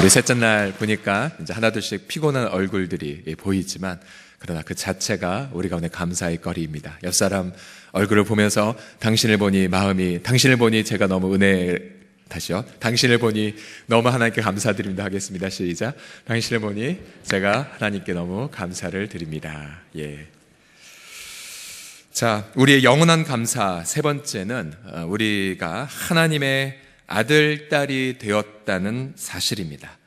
우리 셋째 날 보니까 이제 하나둘씩 피곤한 얼굴들이 보이지만 그러나 그 자체가 우리 가운데 감사의 거리입니다. 옆 사람 얼굴을 보면서 당신을 보니 당신을 보니 제가 너무 다시요. 당신을 보니 너무 하나님께 감사드립니다 하겠습니다. 시작. 당신을 보니 제가 하나님께 너무 감사를 드립니다. 예. 자, 우리의 영원한 감사 세 번째는 우리가 하나님의 아들, 딸이 되었다는 사실입니다.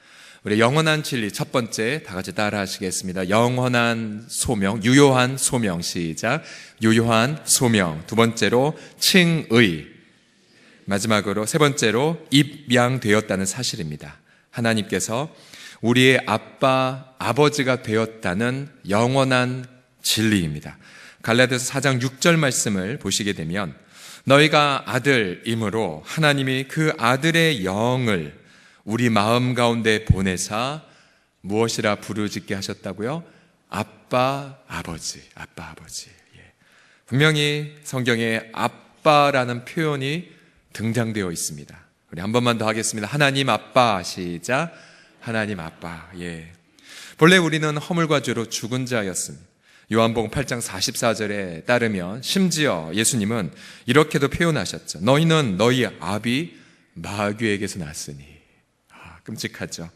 우리 영원한 진리 첫 번째 다 같이 따라 하시겠습니다. 영원한 소명, 유효한 소명. 시작. 유효한 소명. 두 번째로 칭의. 마지막으로 세 번째로 입양되었다는 사실입니다. 하나님께서 우리의 아빠, 아버지가 되었다는 영원한 진리입니다. 갈라디아서 4장 6절 말씀을 보시게 되면 너희가 아들이므로 하나님이 그 아들의 영을 우리 마음 가운데 보내사 무엇이라 부르짖게 하셨다고요? 아빠, 아버지. 아빠, 아버지. 예. 분명히 성경에 아빠라는 표현이 등장되어 있습니다. 우리 한 번만 더 하겠습니다. 하나님 아빠. 시작. 하나님 아빠. 예. 본래 우리는 허물과 죄로 죽은 자였습니다. 요한복음 8장 44절에 따르면 심지어 예수님은 이렇게도 표현하셨죠. 너희는 너희 아비 마귀에게서 났으니. 끔찍하죠.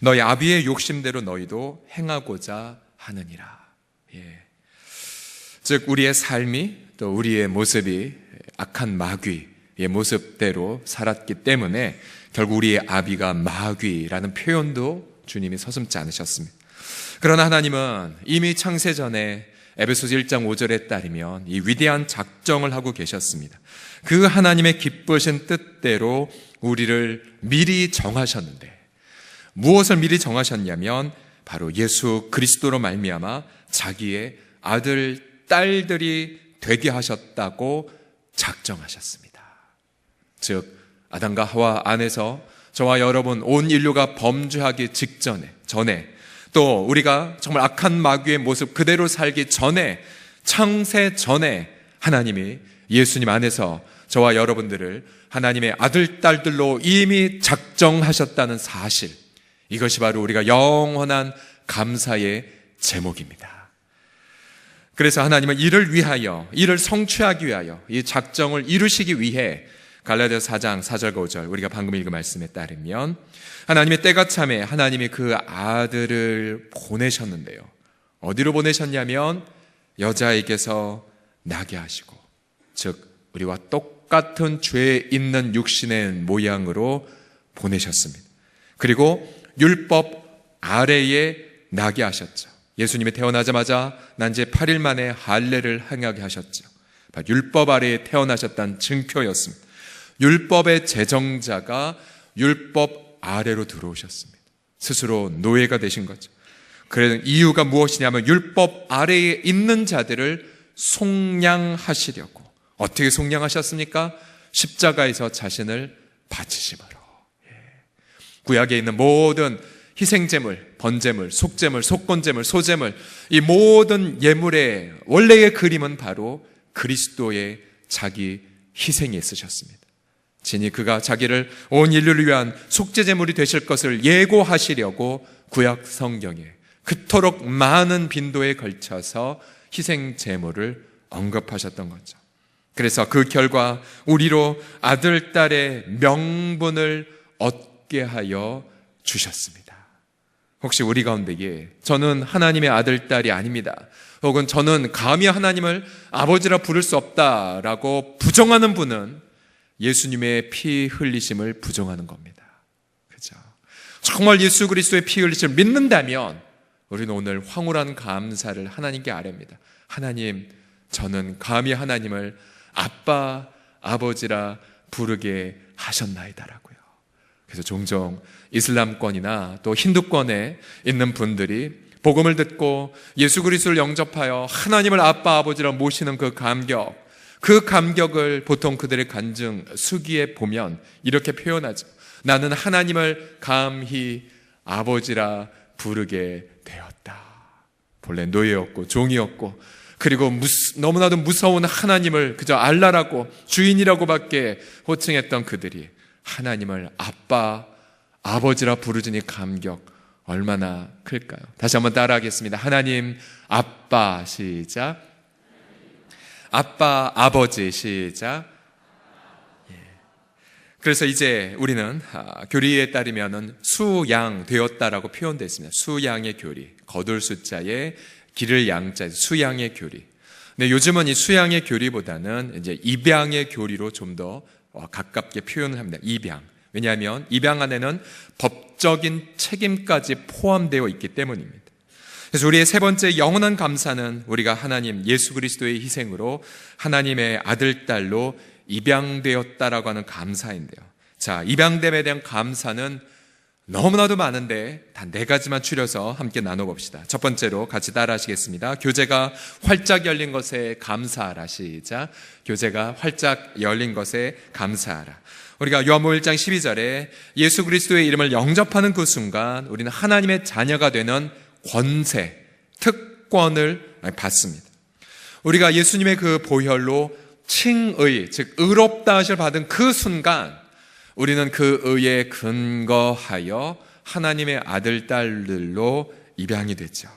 너희 아비의 욕심대로 너희도 행하고자 하느니라. 예. 즉 우리의 삶이 또 우리의 모습이 악한 마귀의 모습대로 살았기 때문에 결국 우리의 아비가 마귀라는 표현도 주님이 서슴지 않으셨습니다. 그러나 하나님은 이미 창세 전에 에베소서 1장 5절에 따르면 이 위대한 작정을 하고 계셨습니다. 그 하나님의 기쁘신 뜻대로 우리를 미리 정하셨는데 무엇을 미리 정하셨냐면 바로 예수 그리스도로 말미암아 자기의 아들, 딸들이 되게 하셨다고 작정하셨습니다. 즉 아담과 하와 안에서 저와 여러분 온 인류가 범죄하기 전에 또 우리가 정말 악한 마귀의 모습 그대로 살기 전에 창세 전에 하나님이 예수님 안에서 저와 여러분들을 하나님의 아들, 딸들로 이미 작정하셨다는 사실, 이것이 바로 우리가 영원한 감사의 제목입니다. 그래서 하나님은 이를 성취하기 위하여 이 작정을 이루시기 위해 갈라디아서 4장 4절과 5절 우리가 방금 읽은 말씀에 따르면 하나님의 때가 참에 하나님이 그 아들을 보내셨는데요. 어디로 보내셨냐면 여자에게서 나게 하시고, 즉 우리와 똑같은 죄 있는 육신의 모양으로 보내셨습니다. 그리고 율법 아래에 나게 하셨죠. 예수님이 태어나자마자 난지 8일 만에 할례를 행하게 하셨죠. 율법 아래에 태어나셨다는 증표였습니다. 율법의 제정자가 율법 아래로 들어오셨습니다. 스스로 노예가 되신 거죠. 그래서 이유가 무엇이냐면 율법 아래에 있는 자들을 속량하시려고. 어떻게 속량하셨습니까? 십자가에서 자신을 바치심으로. 구약에 있는 모든 희생제물, 번제물, 속제물, 속건제물, 소제물, 이 모든 예물의 원래의 그림은 바로 그리스도의 자기 희생이 있으셨습니다. 진히 그가 자기를 온 인류를 위한 속죄제물이 되실 것을 예고하시려고 구약 성경에 그토록 많은 빈도에 걸쳐서 희생제물을 언급하셨던 거죠. 그래서 그 결과 우리로 아들, 딸의 명분을 얻게 하여 주셨습니다. 혹시 우리 가운데에 저는 하나님의 아들, 딸이 아닙니다, 혹은 저는 감히 하나님을 아버지라 부를 수 없다라고 부정하는 분은 예수님의 피 흘리심을 부정하는 겁니다. 그죠? 정말 예수 그리스도의 피 흘리심을 믿는다면 우리는 오늘 황홀한 감사를 하나님께 아뢰입니다. 하나님, 저는 감히 하나님을 아빠, 아버지라 부르게 하셨나이다라고요. 그래서 종종 이슬람권이나 또 힌두권에 있는 분들이 복음을 듣고 예수 그리스도를 영접하여 하나님을 아빠, 아버지라 모시는 그 감격을 보통 그들의 간증 수기에 보면 이렇게 표현하죠. 나는 하나님을 감히 아버지라 부르게 되었다. 본래 노예였고 종이었고, 그리고 너무나도 무서운 하나님을 그저 알라라고 주인이라고밖에 호칭했던 그들이 하나님을 아빠, 아버지라 부르짖니 감격 얼마나 클까요? 다시 한번 따라하겠습니다. 하나님 아빠, 시작. 아빠, 아버지, 시작. 그래서 이제 우리는 교리에 따르면 수양 되었다라고 표현되어 있습니다. 수양의 교리, 거둘 숫자에 기를 양자, 수양의 교리. 근데 요즘은 이 수양의 교리보다는 이제 입양의 교리로 좀 더 가깝게 표현을 합니다. 입양. 왜냐하면 입양 안에는 법적인 책임까지 포함되어 있기 때문입니다. 그래서 우리의 세 번째 영원한 감사는 우리가 하나님 예수 그리스도의 희생으로 하나님의 아들, 딸로 입양되었다라고 하는 감사인데요. 자, 입양됨에 대한 감사는 너무나도 많은데 단 4가지만 추려서 함께 나눠봅시다. 첫 번째로 같이 따라하시겠습니다. 교제가 활짝 열린 것에 감사하라. 시작. 교제가 활짝 열린 것에 감사하라. 우리가 요한복음 1장 12절에 예수 그리스도의 이름을 영접하는 그 순간 우리는 하나님의 자녀가 되는 권세, 특권을 받습니다. 우리가 예수님의 그 보혈로 칭의, 즉 의롭다 하심을 받은 그 순간 우리는 그 의에 근거하여 하나님의 아들, 딸들로 입양이 됐죠.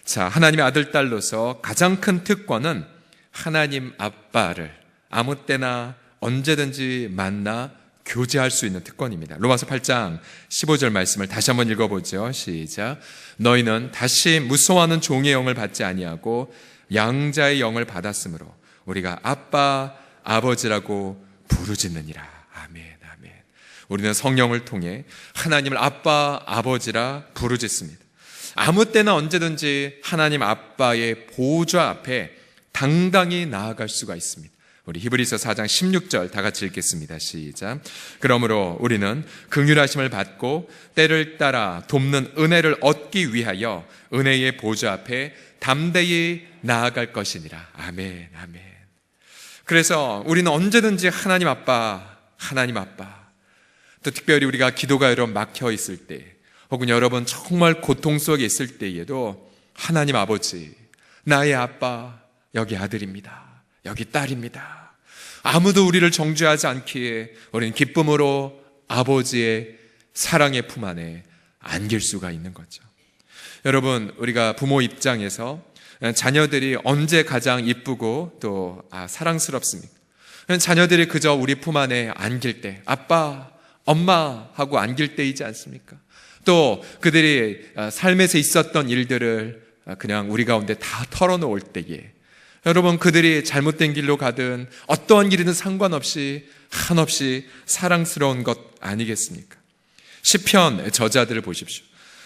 자, 하나님의 아들, 딸로서 가장 큰 특권은 하나님 아빠를 아무 때나 언제든지 만나 교제할 수 있는 특권입니다. 로마서 8장 15절 말씀을 다시 한번 읽어보죠. 시작. 너희는 다시 무서워하는 종의 영을 받지 아니하고 양자의 영을 받았으므로 우리가 아빠, 아버지라고 부르짖느니라. 아멘, 아멘. 우리는 성령을 통해 하나님을 아빠, 아버지라 부르짖습니다. 아무 때나 언제든지 하나님 아빠의 보좌 앞에 당당히 나아갈 수가 있습니다. 우리 히브리서 4장 16절 다 같이 읽겠습니다. 시작. 그러므로 우리는 긍휼하심을 받고 때를 따라 돕는 은혜를 얻기 위하여 은혜의 보좌 앞에 담대히 나아갈 것이니라. 아멘, 아멘. 그래서 우리는 언제든지 하나님 아빠, 또 특별히 우리가 기도가 여러분 막혀 있을 때, 혹은 여러분 정말 고통 속에 있을 때에도 하나님 아버지, 나의 아빠, 여기 아들입니다. 여기 딸입니다. 아무도 우리를 정죄하지 않기에 우리는 기쁨으로 아버지의 사랑의 품 안에 안길 수가 있는 거죠. 여러분, 우리가 부모 입장에서 자녀들이 언제 가장 이쁘고 또 사랑스럽습니까? 자녀들이 그저 우리 품 안에 안길 때, 아빠, 엄마 하고 안길 때이지 않습니까? 또 그들이 삶에서 있었던 일들을 그냥 우리 가운데 다 털어놓을 때에 여러분, 그들이 잘못된 길로 가든 어떠한 길이든 상관없이 한없이 사랑스러운 것 아니겠습니까? 시편 저자들을 보십시오.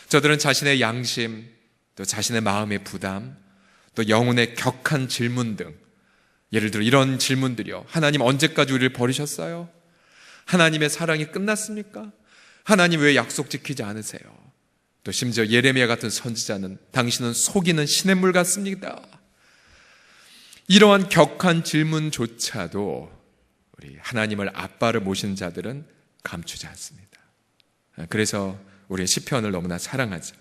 저들은 자신의 양심, 또 자신의 마음의 부담, 또 영혼의 격한 질문 등, 예를 들어 이런 질문들이요. 하나님 언제까지 우리를 버리셨어요? 하나님의 사랑이 끝났습니까? 하나님 왜 약속 지키지 않으세요? 또 심지어 예레미야 같은 선지자는 당신은 속이는 시냇물 같습니다. 이러한 격한 질문조차도 우리 하나님을 아빠를 모신 자들은 감추지 않습니다. 그래서 우리 시편을 너무나 사랑하죠.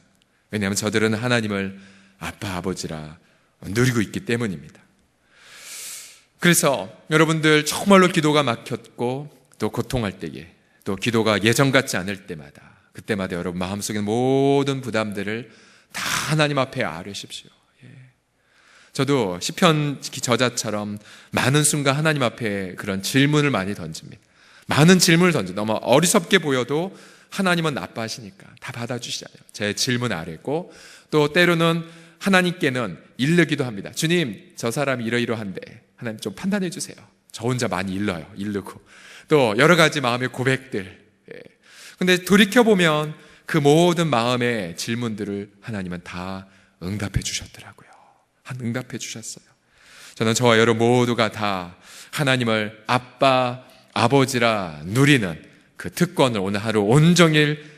왜냐하면 저들은 하나님을 아빠, 아버지라 누리고 있기 때문입니다. 그래서 여러분들 정말로 기도가 막혔고 또 고통할 때에 또 기도가 예전 같지 않을 때마다 그때마다 여러분 마음속에 모든 부담들을 다 하나님 앞에 아뢰십시오. 저도 시편 저자처럼 많은 순간 하나님 앞에 그런 질문을 많이 던집니다. 많은 질문을 던져. 너무 어리석게 보여도 하나님은 나빠하시니까 다 받아주시잖아요. 제 질문 아래고 또 때로는 하나님께는 일르기도 합니다. 주님, 저 사람이 이러이러한데 하나님 좀 판단해 주세요. 저 혼자 많이 일르고 또 여러 가지 마음의 고백들. 근데 돌이켜보면 그 모든 마음의 질문들을 하나님은 다 응답해 주셨더라고요. 응답해 주셨어요. 저는 저와 여러분 모두가 다 하나님을 아빠, 아버지라 누리는 그 특권을 오늘 하루 온종일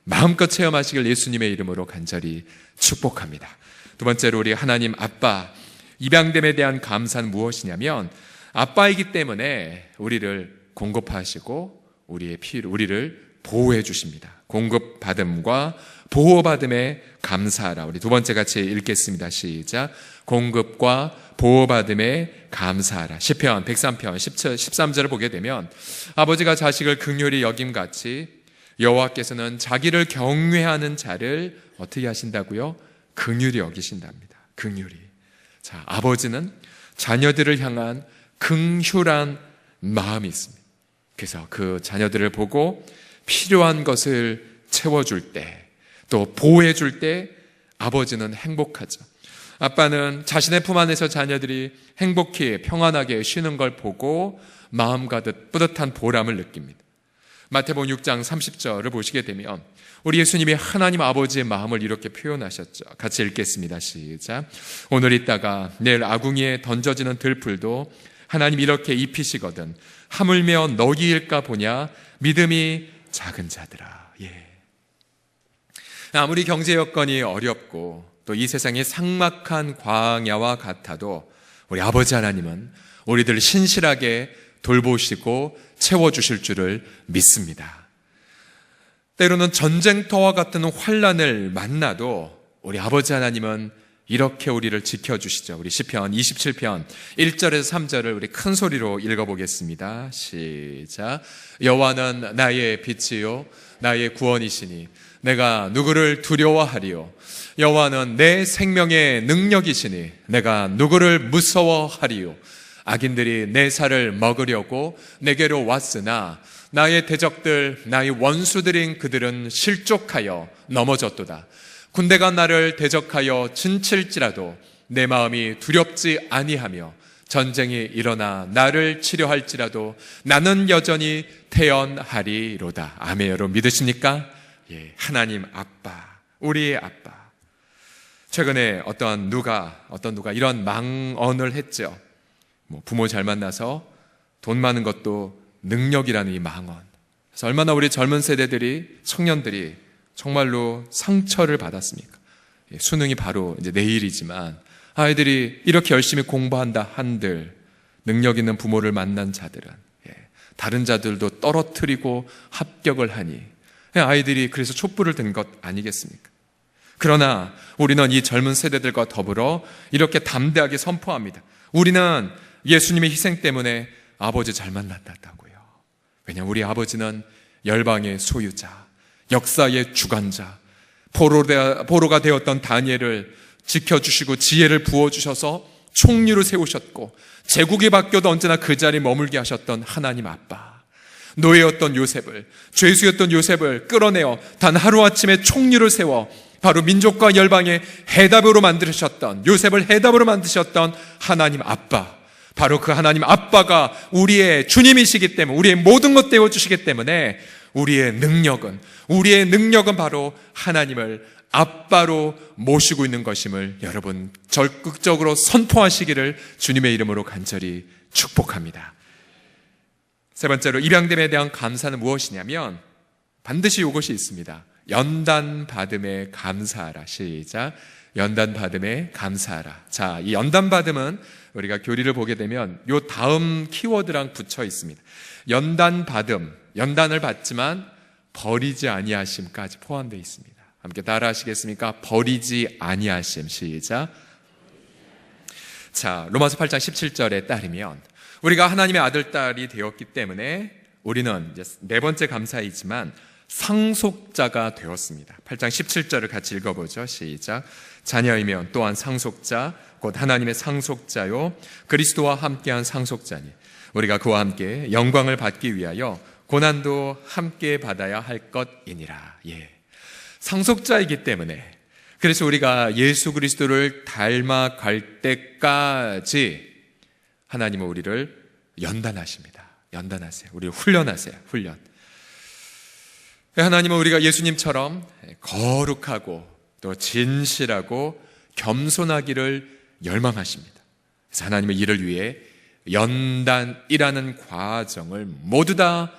마음껏 체험하시길 예수님의 이름으로 간절히 축복합니다. 두 번째로 우리 하나님 아빠, 입양됨에 대한 감사는 무엇이냐면 아빠이기 때문에 우리를 공급하시고 우리를 보호해 주십니다. 공급받음과 보호받음에 감사하라. 우리 두 번째 같이 읽겠습니다. 시작. 공급과 보호받음에 감사하라. 시편 103편 13절을 보게 되면 아버지가 자식을 긍휼히 여김같이 여호와께서는 자기를 경외하는 자를 어떻게 하신다고요? 긍휼히 여기신답니다. 긍휼히. 자, 아버지는 자녀들을 향한 긍휼한 마음이 있습니다. 그래서 그 자녀들을 보고 필요한 것을 채워줄 때, 또 보호해줄 때 아버지는 행복하죠. 아빠는 자신의 품 안에서 자녀들이 행복히 평안하게 쉬는 걸 보고 마음 가득 뿌듯한 보람을 느낍니다. 마태복음 6장 30절을 보시게 되면 우리 예수님이 하나님 아버지의 마음을 이렇게 표현하셨죠. 같이 읽겠습니다. 시작. 오늘 있다가 내일 아궁이에 던져지는 들풀도 하나님 이렇게 입히시거든 하물며 너희일까 보냐 믿음이 작은 자들아. 예. 아무리 경제 여건이 어렵고 또 이 세상이 삭막한 광야와 같아도 우리 아버지 하나님은 우리들 신실하게 돌보시고 채워주실 줄을 믿습니다. 때로는 전쟁터와 같은 환난을 만나도 우리 아버지 하나님은 이렇게 우리를 지켜주시죠. 우리 시편 27편 1절에서 3절을 우리 큰 소리로 읽어보겠습니다. 시작. 여호와는 나의 빛이요 나의 구원이시니 내가 누구를 두려워하리요. 여호와는 내 생명의 능력이시니 내가 누구를 무서워하리요. 악인들이 내 살을 먹으려고 내게로 왔으나 나의 대적들 나의 원수들인 그들은 실족하여 넘어졌도다. 군대가 나를 대적하여 진칠지라도 내 마음이 두렵지 아니하며 전쟁이 일어나 나를 치료할지라도 나는 여전히 태연하리로다. 아멘. 여러분 믿으십니까? 예, 하나님 아빠, 우리의 아빠. 최근에 어떤 누가 이런 망언을 했죠. 부모 잘 만나서 돈 많은 것도 능력이라는 이 망언. 그래서 얼마나 우리 젊은 세대들이, 청년들이 정말로 상처를 받았습니까? 수능이 바로 이제 내일이지만 아이들이 이렇게 열심히 공부한다 한들 능력 있는 부모를 만난 자들은 다른 자들도 떨어뜨리고 합격을 하니 아이들이 그래서 촛불을 든 것 아니겠습니까? 그러나 우리는 이 젊은 세대들과 더불어 이렇게 담대하게 선포합니다. 우리는 예수님의 희생 때문에 아버지 잘 만났다고요. 왜냐하면 우리 아버지는 열방의 소유자, 역사의 주관자, 포로가 되었던 다니엘을 지켜주시고 지혜를 부어주셔서 총리로 세우셨고 제국이 바뀌어도 언제나 그 자리에 머물게 하셨던 하나님 아빠, 노예였던 요셉을, 죄수였던 요셉을 끌어내어 단 하루아침에 총리를 세워 바로 민족과 열방의 해답으로 만드셨던, 요셉을 해답으로 만드셨던 하나님 아빠, 바로 그 하나님 아빠가 우리의 주님이시기 때문에, 우리의 모든 것 되어주시기 때문에 우리의 능력은 바로 하나님을 아빠로 모시고 있는 것임을 여러분 적극적으로 선포하시기를 주님의 이름으로 간절히 축복합니다. 세 번째로 입양됨에 대한 감사는 무엇이냐면 반드시 이것이 있습니다. 연단 받음에 감사하라. 시작. 연단 받음에 감사하라. 자, 이 연단 받음은 우리가 교리를 보게 되면 요 다음 키워드랑 붙여 있습니다. 연단 받음, 연단을 받지만 버리지 아니하심까지 포함되어 있습니다. 함께 따라 하시겠습니까? 버리지 아니하심. 시작. 자, 로마서 8장 17절에 따르면 우리가 하나님의 아들, 딸이 되었기 때문에 우리는 이제 네 번째 감사이지만 상속자가 되었습니다. 8장 17절을 같이 읽어보죠. 시작. 자녀이면 또한 상속자, 곧 하나님의 상속자요 그리스도와 함께한 상속자니 우리가 그와 함께 영광을 받기 위하여 고난도 함께 받아야 할 것이니라. 예. 상속자이기 때문에, 그래서 우리가 예수 그리스도를 닮아갈 때까지 하나님은 우리를 연단하십니다. 연단하세요. 우리를 훈련하세요. 훈련. 하나님은 우리가 예수님처럼 거룩하고 또 진실하고 겸손하기를 열망하십니다. 그래서 하나님은 이를 위해 연단이라는 과정을 모두 다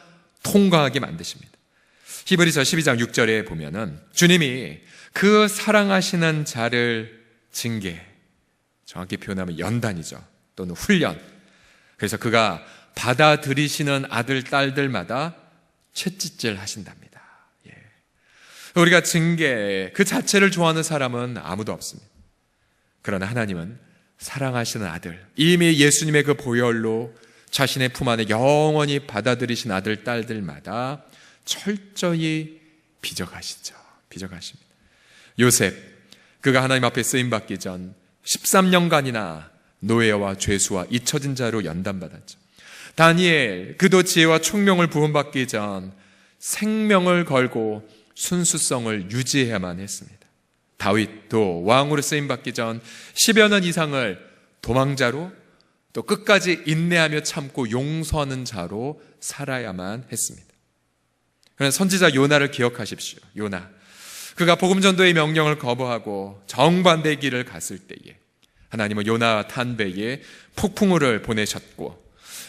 통과하게 만드십니다. 히브리서 12장 6절에 보면은 주님이 그 사랑하시는 자를 징계, 정확히 표현하면 연단이죠. 또는 훈련. 그래서 그가 받아들이시는 아들, 딸들마다 채찍질 하신답니다. 우리가 징계 그 자체를 좋아하는 사람은 아무도 없습니다. 그러나 하나님은 사랑하시는 아들, 이미 예수님의 그 보혈로 자신의 품 안에 영원히 받아들이신 아들, 딸들마다 철저히 빚어가시죠. 빚어가십니다. 요셉, 그가 하나님 앞에 쓰임받기 전 13년간이나 노예와 죄수와 잊혀진 자로 연단받았죠. 다니엘, 그도 지혜와 총명을 부음받기 전 생명을 걸고 순수성을 유지해야만 했습니다. 다윗도 왕으로 쓰임받기 전 10여 년 이상을 도망자로 또 끝까지 인내하며 참고 용서하는 자로 살아야만 했습니다. 그러나 선지자 요나를 기억하십시오. 요나, 그가 복음전도의 명령을 거부하고 정반대의 길을 갔을 때에 하나님은 요나 탄배에 폭풍우를 보내셨고,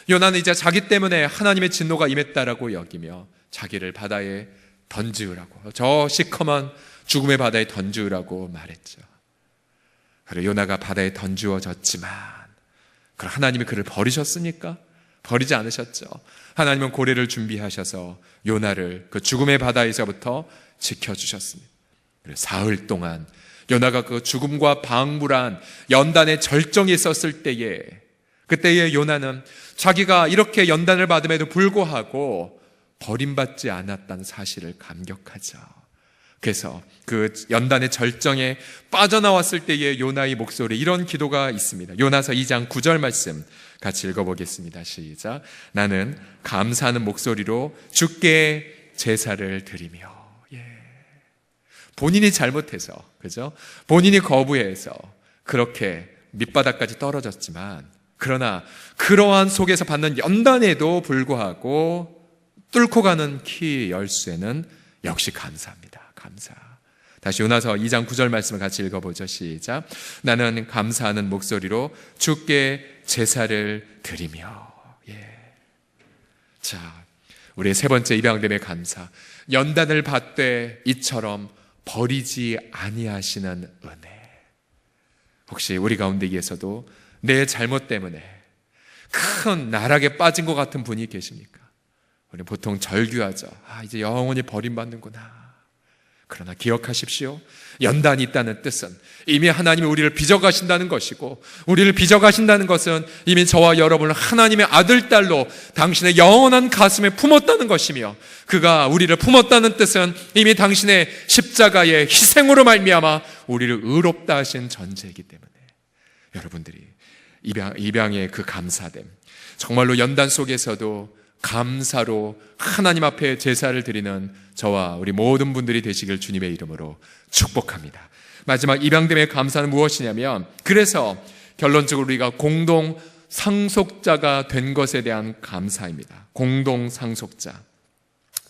요나는 이제 자기 때문에 하나님의 진노가 임했다라고 여기며 자기를 바다에 던지으라고, 저 시커먼 죽음의 바다에 던지으라고 말했죠. 그리고 요나가 바다에 던지어졌지만, 그럼 하나님이 그를 버리셨습니까? 버리지 않으셨죠. 하나님은 고래를 준비하셔서 요나를 그 죽음의 바다에서부터 지켜주셨습니다. 사흘 동안 요나가 그 죽음과 방불한 연단의 절정에 있었을 때에, 그때의 요나는 자기가 이렇게 연단을 받음에도 불구하고 버림받지 않았다는 사실을 감격하죠. 그래서 그 연단의 절정에 빠져나왔을 때의 요나의 목소리에 이런 기도가 있습니다. 요나서 2장 9절 말씀 같이 읽어보겠습니다. 시작. 나는 감사하는 목소리로 주께 제사를 드리며. 본인이 잘못해서, 그죠? 본인이 거부해서 그렇게 밑바닥까지 떨어졌지만, 그러나 그러한 속에서 받는 연단에도 불구하고 뚫고 가는 키 열쇠는 역시 감사합니다. 감사. 다시 요나서 2장 9절 말씀을 같이 읽어보죠. 시작. 나는 감사하는 목소리로 주께 제사를 드리며. 자, 우리의 세 번째 입양됨의 감사. 연단을 받되 이처럼 버리지 아니하시는 은혜. 혹시 우리 가운데에서도 내 잘못 때문에 큰 나락에 빠진 것 같은 분이 계십니까? 우리 보통 절규하죠. 이제 영원히 버림받는구나. 그러나 기억하십시오. 연단이 있다는 뜻은 이미 하나님이 우리를 빚어가신다는 것이고, 우리를 빚어가신다는 것은 이미 저와 여러분을 하나님의 아들, 딸로 당신의 영원한 가슴에 품었다는 것이며, 그가 우리를 품었다는 뜻은 이미 당신의 십자가의 희생으로 말미암아 우리를 의롭다 하신 전제이기 때문에, 여러분들이 입양의 그 감사됨, 정말로 연단 속에서도 감사로 하나님 앞에 제사를 드리는 저와 우리 모든 분들이 되시길 주님의 이름으로 축복합니다. 마지막 입양됨의 감사는 무엇이냐면, 그래서 결론적으로 우리가 공동 상속자가 된 것에 대한 감사입니다. 공동 상속자.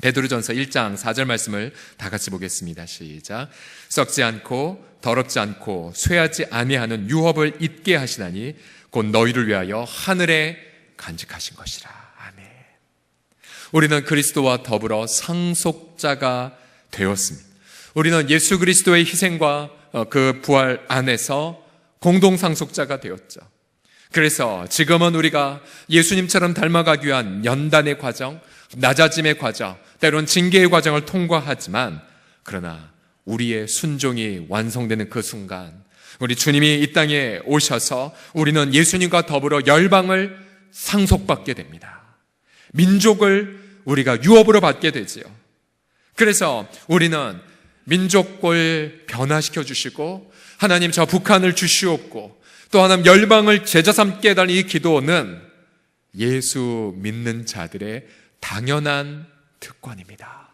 베드로전서 1장 4절 말씀을 다 같이 보겠습니다. 시작. 썩지 않고 더럽지 않고 쇠하지 아니하는 유업을 잊게 하시나니 곧 너희를 위하여 하늘에 간직하신 것이라. 우리는 그리스도와 더불어 상속자가 되었습니다. 우리는 예수 그리스도의 희생과 그 부활 안에서 공동 상속자가 되었죠. 그래서 지금은 우리가 예수님처럼 닮아가기 위한 연단의 과정, 낮아짐의 과정, 때론 징계의 과정을 통과하지만, 그러나 우리의 순종이 완성되는 그 순간, 우리 주님이 이 땅에 오셔서 우리는 예수님과 더불어 열방을 상속받게 됩니다. 민족을 우리가 유업으로 받게 되지요. 그래서 우리는 민족을 변화시켜 주시고, 하나님 저 북한을 주시옵고, 또 하나님 열방을 제자 삼게 해달라는 이 기도는 예수 믿는 자들의 당연한 특권입니다.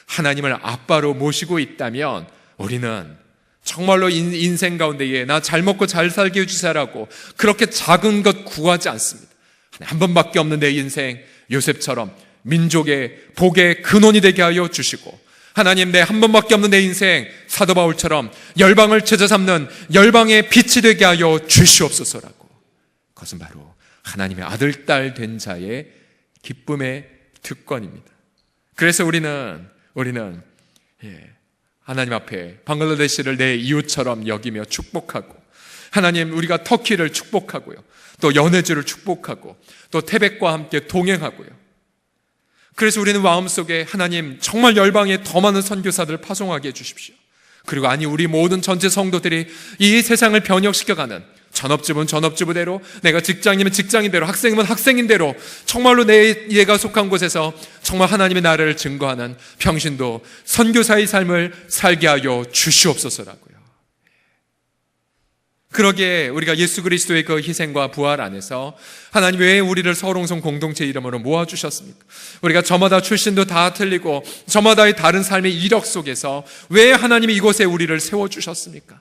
하나님을 아빠로 모시고 있다면 우리는 정말로 인생 가운데에 나 잘 먹고 잘 살게 해주세요라고 그렇게 작은 것 구하지 않습니다. 한 번밖에 없는 내 인생, 요셉처럼 민족의 복의 근원이 되게 하여 주시고, 하나님 내 한 번밖에 없는 내 인생, 사도 바울처럼 열방을 제자 삼는 열방의 빛이 되게 하여 주시옵소서라고. 그것은 바로 하나님의 아들, 딸 된 자의 기쁨의 특권입니다. 그래서 우리는 하나님 앞에 방글라데시를 내 이웃처럼 여기며 축복하고, 하나님 우리가 터키를 축복하고요, 또 연해주를 축복하고, 또 태백과 함께 동행하고요. 그래서 우리는 마음속에 하나님 정말 열방에 더 많은 선교사들을 파송하게 해주십시오. 그리고 우리 모든 전체 성도들이 이 세상을 변혁시켜가는 전업주부는 전업주부대로, 내가 직장이면 직장인대로, 학생이면 학생인대로 정말로 내가 속한 곳에서 정말 하나님의 나라를 증거하는 평신도 선교사의 삶을 살게 하여 주시옵소서라고요. 그러기에 우리가 예수 그리스도의 그 희생과 부활 안에서 하나님 왜 우리를 서울홍성 공동체 이름으로 모아주셨습니까? 우리가 저마다 출신도 다 틀리고 저마다의 다른 삶의 이력 속에서 왜 하나님이 이곳에 우리를 세워주셨습니까?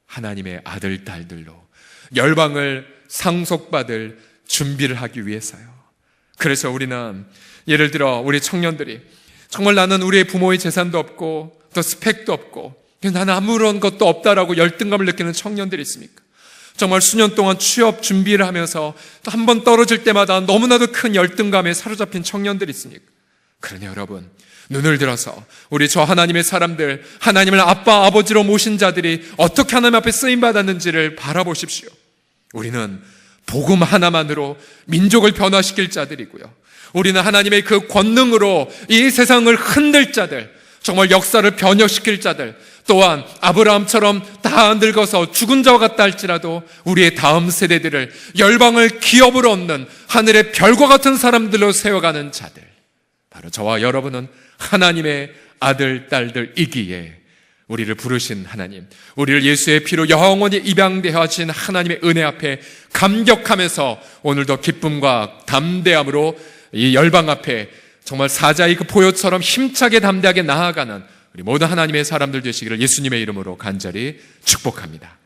하나님의 아들, 딸들로 열방을 상속받을 준비를 하기 위해서요. 그래서 우리는 예를 들어 우리 청년들이 정말 나는 우리의 부모의 재산도 없고 또 스펙도 없고 나는 아무런 것도 없다라고 열등감을 느끼는 청년들이 있습니까? 정말 수년 동안 취업 준비를 하면서 또 한 번 떨어질 때마다 너무나도 큰 열등감에 사로잡힌 청년들이 있습니까? 그러니 여러분, 눈을 들어서 우리 저 하나님의 사람들, 하나님을 아빠, 아버지로 모신 자들이 어떻게 하나님 앞에 쓰임받았는지를 바라보십시오. 우리는 복음 하나만으로 민족을 변화시킬 자들이고요. 우리는 하나님의 그 권능으로 이 세상을 흔들 자들, 정말 역사를 변혁시킬 자들, 또한 아브라함처럼 다 늙어서 죽은 자와 같다 할지라도 우리의 다음 세대들을 열방을 기업으로 얻는 하늘의 별과 같은 사람들로 세워가는 자들, 바로 저와 여러분은 하나님의 아들, 딸들이기에 우리를 부르신 하나님, 우리를 예수의 피로 영원히 입양되어 하신 하나님의 은혜 앞에 감격하면서 오늘도 기쁨과 담대함으로 이 열방 앞에 정말 사자의 그 포효처럼 힘차게 담대하게 나아가는 우리 모든 하나님의 사람들 되시기를 예수님의 이름으로 간절히 축복합니다.